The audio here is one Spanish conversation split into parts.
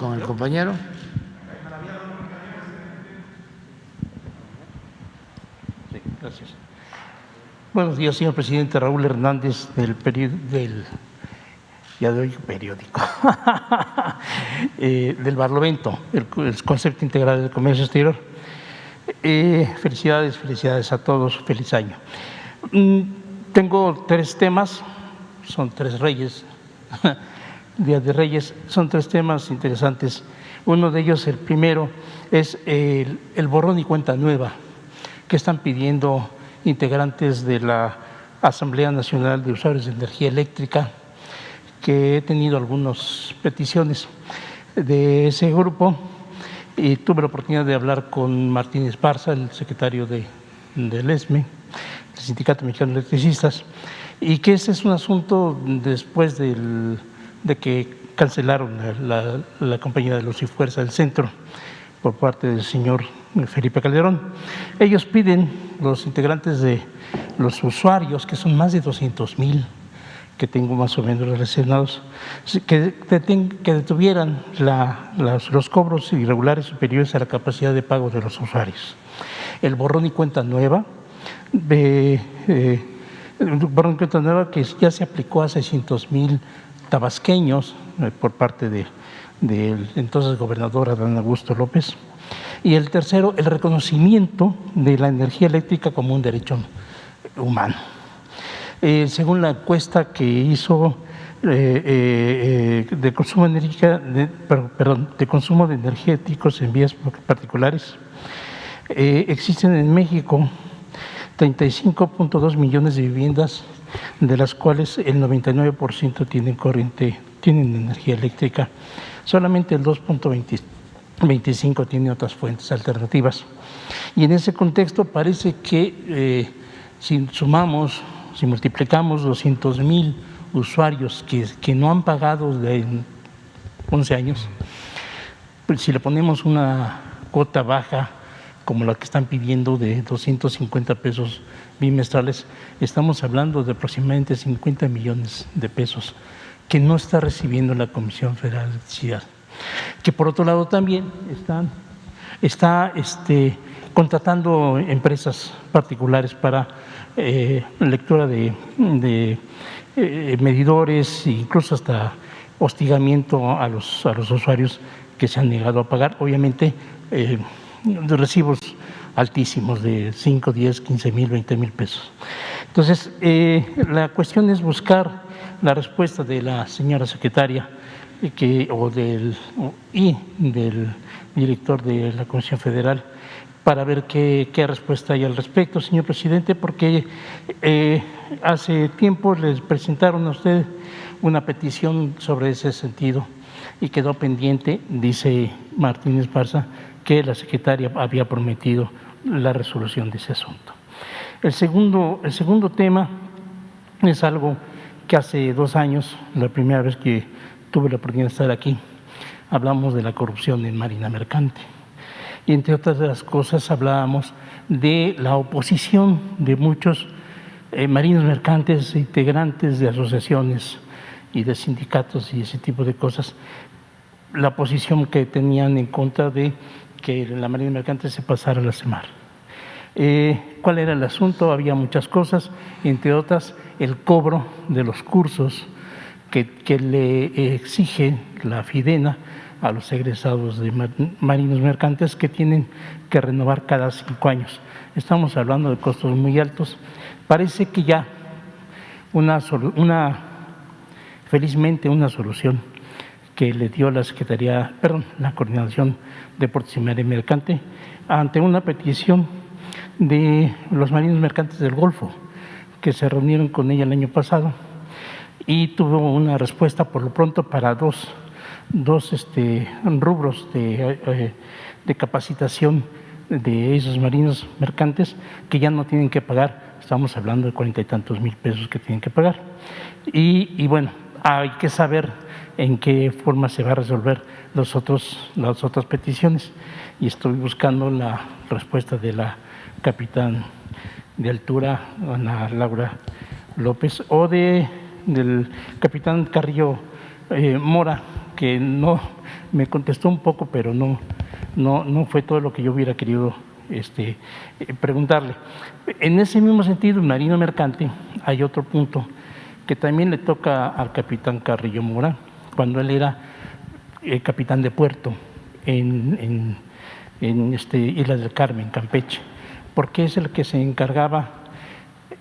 con el compañero. Sí, gracias. Buenos días, señor presidente. Raúl Hernández, del del Barlovento, el Concepto Integral del Comercio Exterior. Felicidades a todos, feliz año. Tengo tres temas, son tres reyes, Día de Reyes, son tres temas interesantes. Uno de ellos, el primero, es el borrón y cuenta nueva que están pidiendo integrantes de la Asamblea Nacional de Usuarios de Energía Eléctrica, que he tenido algunas peticiones de ese grupo y tuve la oportunidad de hablar con Martín Esparza, el secretario del ESME, el Sindicato Mexicano de Electricistas, y que ese es un asunto después de que cancelaron la compañía de Luz y Fuerza del Centro por parte del señor Felipe Calderón. Ellos piden, los integrantes de los usuarios, que son más de 200,000, que tengo más o menos relacionados, que detuvieran los cobros irregulares superiores a la capacidad de pago de los usuarios. El borrón y cuenta nueva, que ya se aplicó a 600,000 tabasqueños por parte del entonces gobernador Adán Augusto López. Y el tercero, el reconocimiento de la energía eléctrica como un derecho humano. Según la encuesta que hizo de consumo de consumo de energéticos en vías particulares, existen en México 35.2 millones de viviendas, de las cuales el 99% tienen energía eléctrica. Solamente el 2.25 tiene otras fuentes alternativas. Y en ese contexto parece que si multiplicamos 200,000 usuarios que no han pagado de 11 años, pues si le ponemos una cuota baja como la que están pidiendo de 250 pesos bimestrales, estamos hablando de aproximadamente 50 millones de pesos que no está recibiendo la Comisión Federal de Electricidad, que por otro lado también está contratando empresas particulares para lectura de medidores e incluso hasta hostigamiento a los usuarios que se han negado a pagar, obviamente de recibos altísimos de 5, 10, 15,000, 20,000 pesos. Entonces, la cuestión es buscar la respuesta de la señora secretaria del director de la Comisión Federal para ver qué respuesta hay al respecto, señor presidente, porque hace tiempo les presentaron a usted una petición sobre ese sentido y quedó pendiente, dice Martín Esparza, que la secretaria había prometido la resolución de ese asunto. El segundo tema es algo que hace 2 años, la primera vez que tuve la oportunidad de estar aquí, hablamos de la corrupción en Marina Mercante. Y entre otras de las cosas hablábamos de la oposición de muchos marinos mercantes, integrantes de asociaciones y de sindicatos y ese tipo de cosas, la posición que tenían en contra de que la Marina Mercante se pasara a la SEMAR. ¿Cuál era el asunto? Había muchas cosas, entre otras el cobro de los cursos que le exige la FIDENA a los egresados de marinos mercantes, que tienen que renovar cada 5 años. Estamos hablando de costos muy altos. Parece que ya felizmente una solución que le dio la Coordinación de Deportes y Marina Mercante ante una petición de los marinos mercantes del Golfo, que se reunieron con ella el año pasado y tuvo una respuesta por lo pronto para dos rubros de capacitación de esos marinos mercantes que ya no tienen que pagar. Estamos hablando de 40 y tantos mil pesos que tienen que pagar. Y bueno, hay que saber en qué forma se va a resolver las otras peticiones. Y estoy buscando la respuesta de la capitán de altura, Ana Laura López, o del capitán Carrillo Mora, que no me contestó un poco, pero no fue todo lo que yo hubiera querido preguntarle. En ese mismo sentido, en marino mercante, hay otro punto que también le toca al capitán Carrillo Mora, cuando él era capitán de puerto en Islas del Carmen, Campeche, porque es el que se encargaba,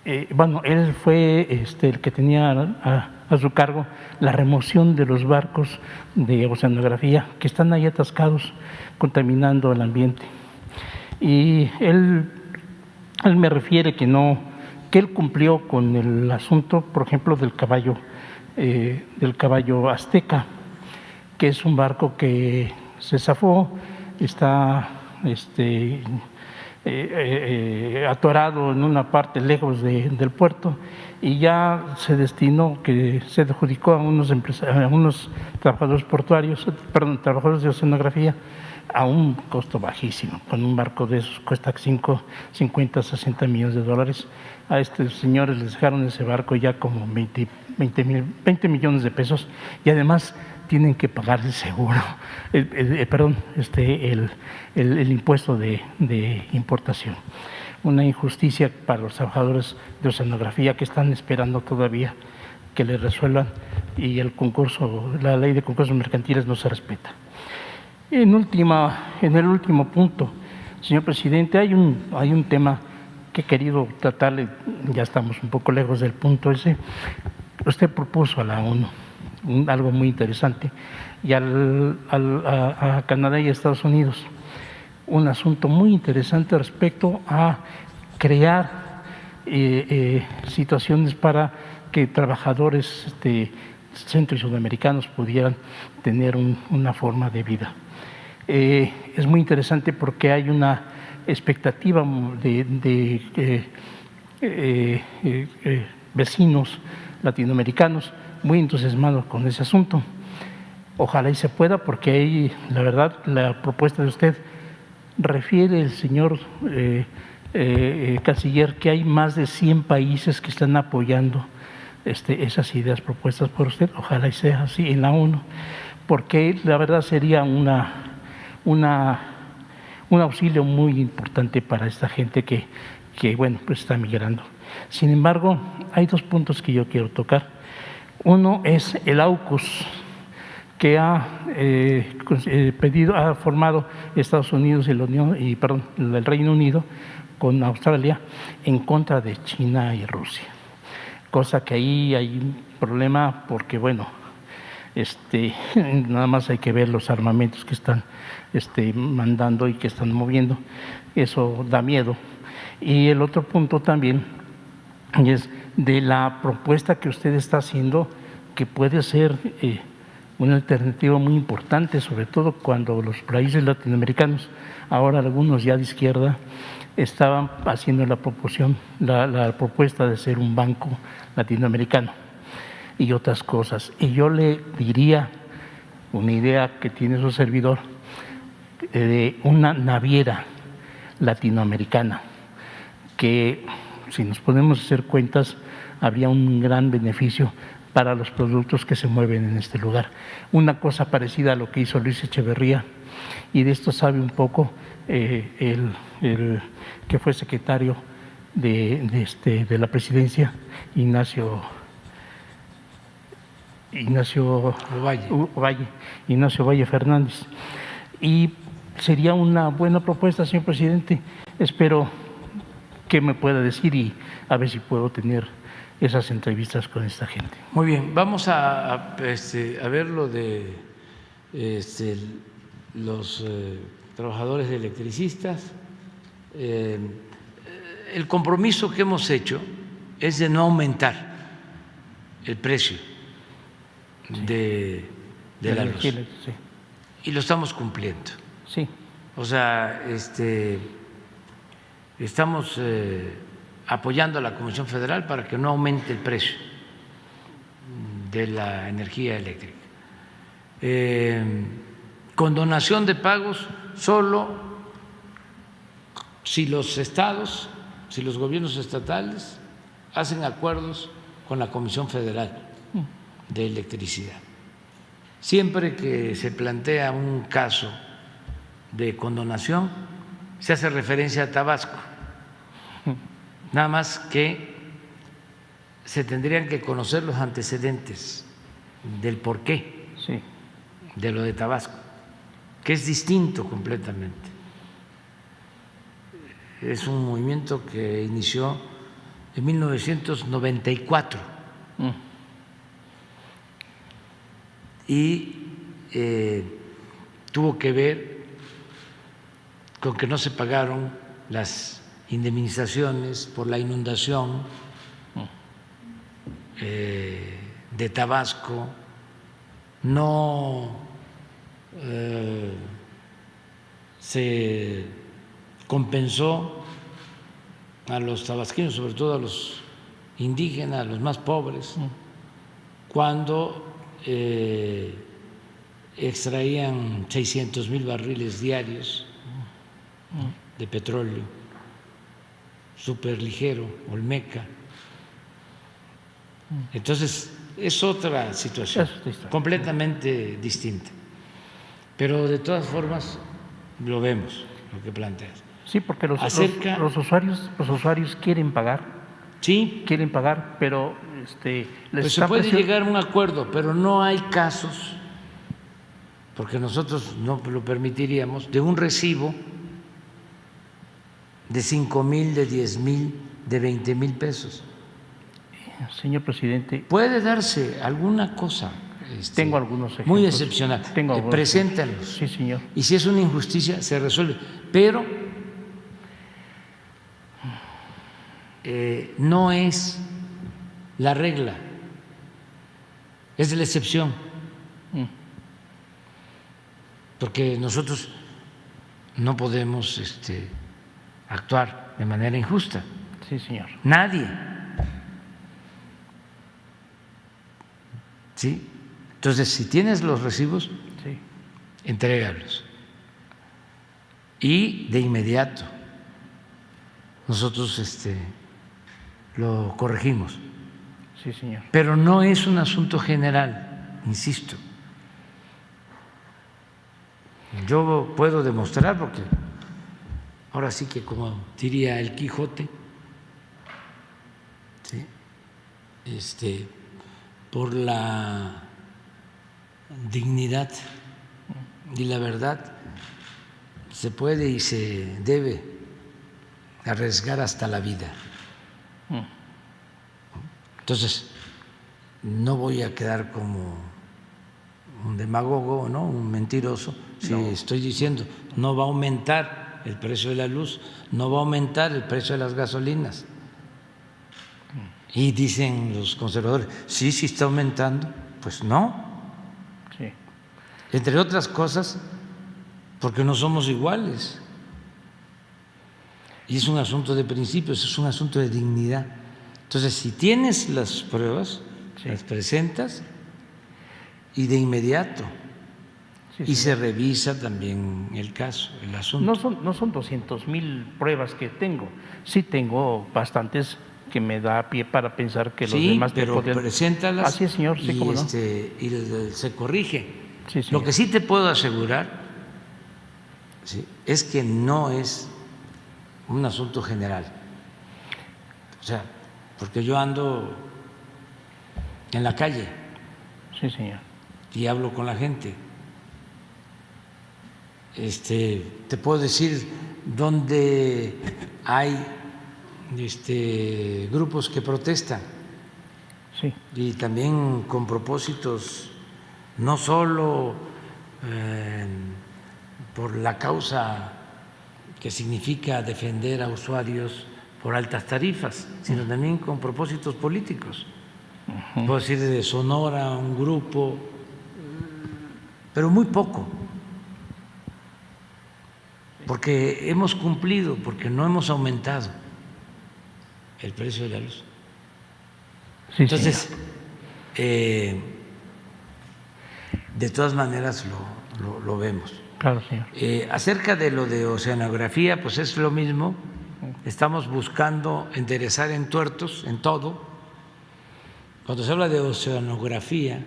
él fue el que tenía a su cargo la remoción de los barcos de oceanografía que están ahí atascados, contaminando el ambiente. Y él me refiere que él cumplió con el asunto, por ejemplo, del caballo Azteca, que es un barco que se zafó, está atorado en una parte lejos del puerto, y ya se adjudicó a unos trabajadores portuarios, trabajadores de oceanografía, a un costo bajísimo. Con un barco de esos cuesta 50, 60 millones de dólares. A estos señores les dejaron ese barco ya como 20 millones de pesos, y además tienen que pagar el seguro, el impuesto de importación. Una injusticia para los trabajadores de oceanografía que están esperando todavía que les resuelvan, y la ley de concursos mercantiles no se respeta. En el último punto, señor presidente, hay un tema que he querido tratarle, ya estamos un poco lejos del punto ese. Usted propuso a la ONU algo muy interesante, y a Canadá y a Estados Unidos un asunto muy interesante respecto a crear situaciones para que trabajadores centro y sudamericanos pudieran tener una forma de vida. Es muy interesante porque hay una expectativa de vecinos latinoamericanos muy entusiasmados con ese asunto. Ojalá y se pueda, porque ahí, la verdad, la propuesta de usted refiere el señor canciller que hay más de 100 países que están apoyando esas ideas propuestas por usted. Ojalá y sea así en la ONU, porque la verdad sería un auxilio muy importante para esta gente que pues está migrando. Sin embargo, hay dos puntos que yo quiero tocar. Uno es el AUKUS, que ha formado Estados Unidos y el Reino Unido con Australia en contra de China y Rusia. Cosa que ahí hay un problema porque, nada más hay que ver los armamentos que están mandando y que están moviendo. Eso da miedo. Y el otro punto también es de la propuesta que usted está haciendo, que puede ser una alternativa muy importante, sobre todo cuando los países latinoamericanos, ahora algunos ya de izquierda, estaban haciendo la propuesta de ser un banco latinoamericano y otras cosas. Y yo le diría una idea que tiene su servidor, de una naviera latinoamericana, que si nos ponemos a hacer cuentas, habría un gran beneficio para los productos que se mueven en este lugar. Una cosa parecida a lo que hizo Luis Echeverría, y de esto sabe un poco el que fue secretario de la presidencia, Ignacio Valle Fernández. Y sería una buena propuesta, señor presidente. Espero que me pueda decir y a ver si puedo tener esas entrevistas con esta gente. Muy bien, vamos a ver lo de los trabajadores de electricistas. El compromiso que hemos hecho es de no aumentar el precio de la luz. Sí. Y lo estamos cumpliendo. Sí. O sea, estamos apoyando a la Comisión Federal para que no aumente el precio de la energía eléctrica. Con donación de pagos solo si los estados, si los gobiernos estatales hacen acuerdos con la Comisión Federal de Electricidad. siempre que se plantea un caso de condonación, se hace referencia a Tabasco, nada más que se tendrían que conocer los antecedentes del porqué Sí. de lo de Tabasco, que es distinto completamente. Es un movimiento que inició en 1994 y tuvo que ver con que no se pagaron las indemnizaciones por la inundación de Tabasco, no se compensó a los tabasqueños, sobre todo a los indígenas, a los más pobres, cuando extraían 600,000 barriles diarios de petróleo superligero, Olmeca. Entonces, es otra situación, completamente distinta. Pero de todas formas, lo vemos, lo que planteas. Sí, porque los usuarios quieren pagar. Sí. Quieren pagar, pero pues se puede llegar a un acuerdo, pero no hay casos, porque nosotros no lo permitiríamos, de un recibo de 5,000, de 10,000, de 20,000 pesos. Señor presidente. Puede darse alguna cosa. Tengo algunos ejemplos. Muy excepcional. Preséntalos. Sí, señor. Y si es una injusticia, se resuelve. Pero no es la regla, es la excepción. Porque nosotros no podemos actuar de manera injusta. Sí, señor. Nadie. ¿Sí? Entonces, si tienes los recibos, sí, entrégalos. Y de inmediato nosotros lo corregimos. Sí, señor. Pero no es un asunto general, insisto. Yo puedo demostrar, porque ahora sí que, como diría el Quijote, ¿sí? Por la dignidad y la verdad se puede y se debe arriesgar hasta la vida. Entonces, no voy a quedar como un demagogo, ¿no? Un mentiroso, si estoy diciendo no va a aumentar el precio de la luz, no va a aumentar el precio de las gasolinas. Y dicen los conservadores, sí está aumentando. Pues no. Sí. Entre otras cosas, porque no somos iguales. Y es un asunto de principios, es un asunto de dignidad. Entonces, si tienes las pruebas, sí, las presentas y de inmediato. Sí, y se revisa también el caso, el asunto. No son 200,000 pruebas que tengo, sí tengo bastantes que me da pie para pensar que los demás pero preséntalas. Así es, señor, sí, y, cómo no. Y se corrige. Sí, lo que sí te puedo asegurar, ¿sí?, es que no es un asunto general. O sea, porque yo ando en la calle. Sí, señor. Y hablo con la gente. Te puedo decir dónde hay grupos que protestan. Sí. Y también con propósitos no solo por la causa que significa defender a usuarios por altas tarifas, sino también con propósitos políticos. Puedo decir de Sonora, un grupo, pero muy poco, porque hemos cumplido, porque no hemos aumentado el precio de la luz. Sí, entonces, de todas maneras lo vemos. Claro, señor. Acerca de lo de oceanografía, pues es lo mismo. Estamos buscando enderezar entuertos en todo. Cuando se habla de oceanografía,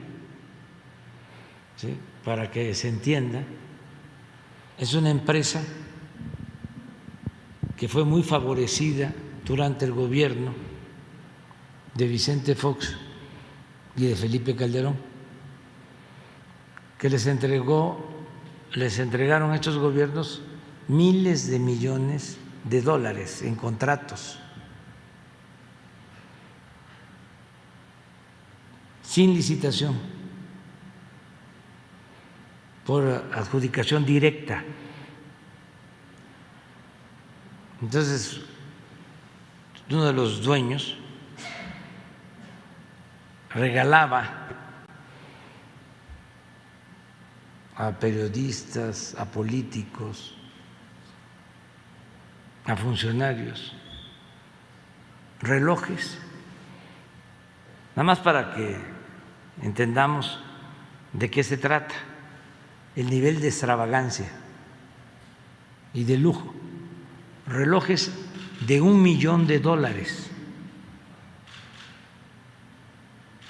¿sí? Para que se entienda, es una empresa que fue muy favorecida durante el gobierno de Vicente Fox y de Felipe Calderón, que les entregaron a estos gobiernos miles de millones de dólares en contratos sin licitación, por adjudicación directa. Entonces, uno de los dueños regalaba a periodistas, a políticos, a funcionarios relojes, nada más para que entendamos de qué se trata, el nivel de extravagancia y de lujo. Relojes de $1 millón.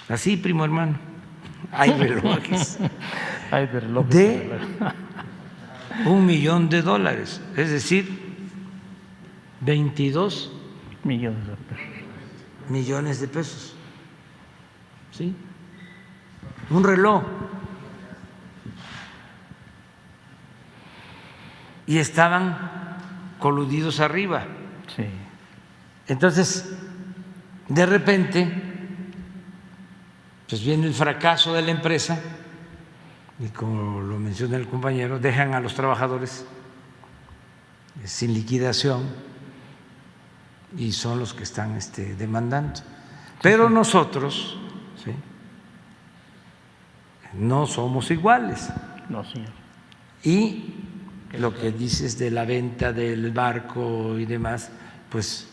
Así, primo hermano, hay relojes Hay de relojes. de $1 millón, es decir, 22 millones de pesos. millones de pesos. ¿Sí? Un reloj. Y estaban coludidos arriba. Sí. Entonces, de repente, pues viene el fracaso de la empresa y, como lo menciona el compañero, dejan a los trabajadores sin liquidación y son los que están demandando. Pero nosotros, ¿sí?, no somos iguales. No, señor. Y lo que dices de la venta del barco y demás, pues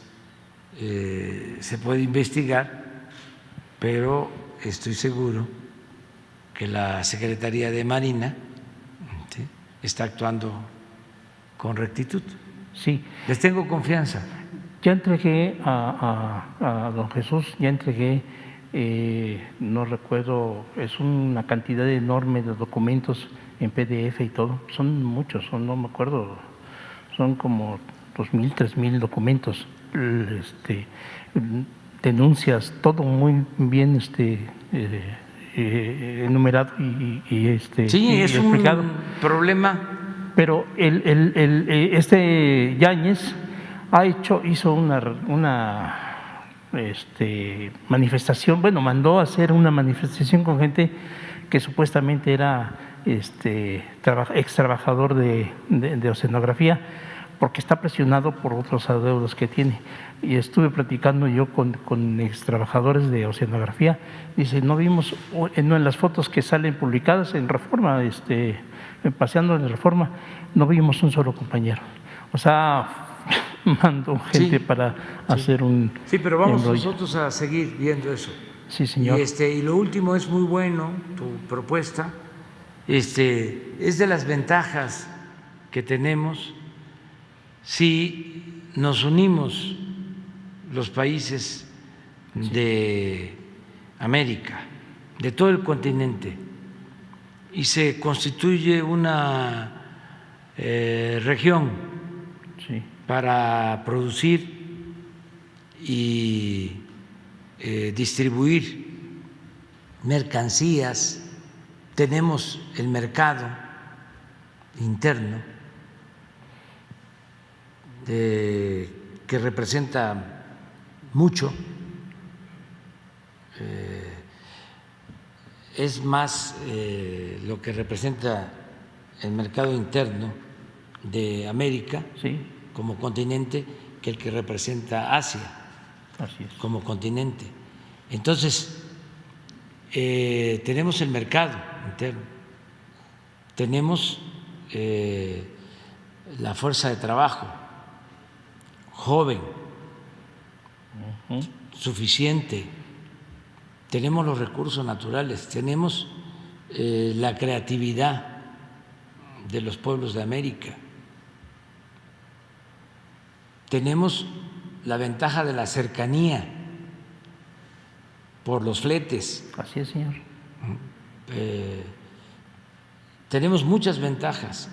se puede investigar, pero estoy seguro que la Secretaría de Marina, ¿sí?, está actuando con rectitud. Sí. Les tengo confianza. Ya entregué a don Jesús, ya entregué, no recuerdo, es una cantidad enorme de documentos en PDF y todo, son muchos, no me acuerdo, son como 2.000, 3.000 documentos, denuncias, todo muy bien enumerado y sí, y es explicado. un problema. Pero Yáñez hizo una manifestación, bueno, mandó a hacer una manifestación con gente que supuestamente era ex trabajador de oceanografía, porque está presionado por otros adeudos que tiene. Y estuve platicando yo con ex trabajadores de oceanografía. Dice, no vimos, no, en las fotos que salen publicadas en Reforma, paseando en Reforma, no vimos un solo compañero. O sea, mandó gente, sí, para hacer un... Sí, pero vamos embrollo. Nosotros a seguir viendo eso. Sí, señor. Y lo último es muy bueno, tu propuesta. Es de las ventajas que tenemos si nos unimos los países de América, de todo el continente, y se constituye una región, sí, para producir y distribuir mercancías. Tenemos el mercado interno que representa mucho, es más lo que representa el mercado interno de América, sí, como continente, que el que representa Asia. Así es. Como continente. Entonces, tenemos el mercado interno, tenemos la fuerza de trabajo joven, suficiente, tenemos los recursos naturales, tenemos la creatividad de los pueblos de América, tenemos la ventaja de la cercanía por los fletes. Así es, señor. tenemos muchas ventajas.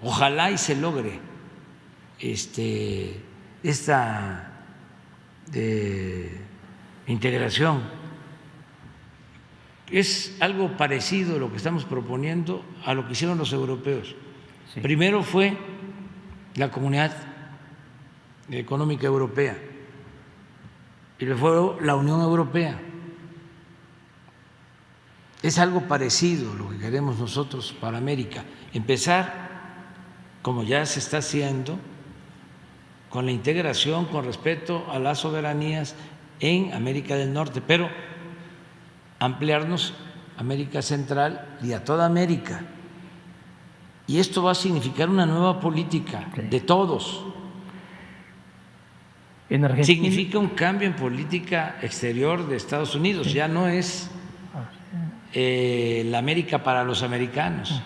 Ojalá y se logre esta integración. Es algo parecido lo que estamos proponiendo a lo que hicieron los europeos. Sí. Primero fue la Comunidad Económica Europea y luego fue la Unión Europea. Es algo parecido lo que queremos nosotros para América. Empezar, como ya se está haciendo, con la integración, con respeto a las soberanías en América del Norte, pero ampliarnos a América Central y a toda América. Y esto va a significar una nueva política de todos. En Argentina Significa un cambio en política exterior de Estados Unidos. Ya no es la América para los americanos,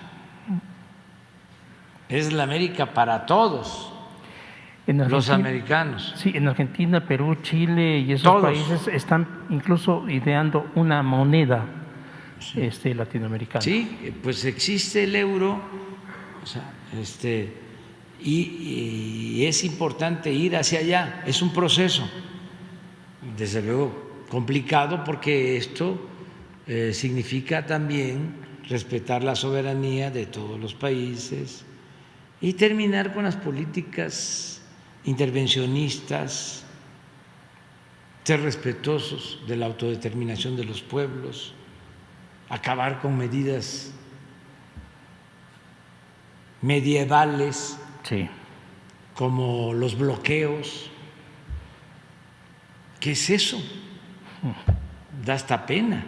es la América para todos los americanos. Sí, en Argentina, Perú, Chile y esos Todos. países están incluso ideando una moneda latinoamericana. Sí, pues existe el euro, o sea, y es importante ir hacia allá. Es un proceso, desde luego, complicado, porque esto significa también respetar la soberanía de todos los países y terminar con las políticas intervencionistas, ser respetuosos de la autodeterminación de los pueblos, acabar con medidas medievales, Sí. como los bloqueos. ¿Qué es eso? Da hasta pena.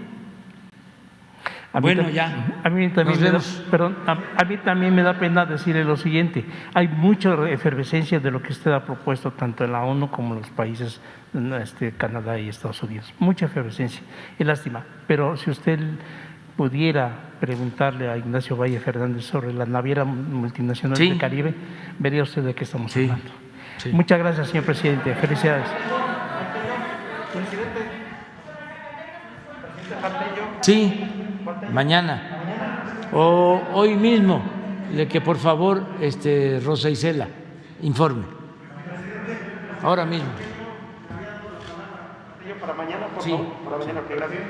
Bueno, ya. A mí también Nos vemos. a mí también me da pena decirle lo siguiente: hay mucha efervescencia de lo que usted ha propuesto tanto en la ONU como en los países Canadá y Estados Unidos. Mucha efervescencia. Es lástima. Pero si usted pudiera preguntarle a Ignacio Valle Fernández sobre la naviera multinacional Sí. del Caribe, vería usted de qué estamos Sí, hablando. sí. Muchas gracias, señor presidente. Felicidades. Sí, mañana o hoy mismo, de que por favor Rosa Isela informe. Ahora mismo. Para mañana, por Sí. favor. Para mañana, que gracias.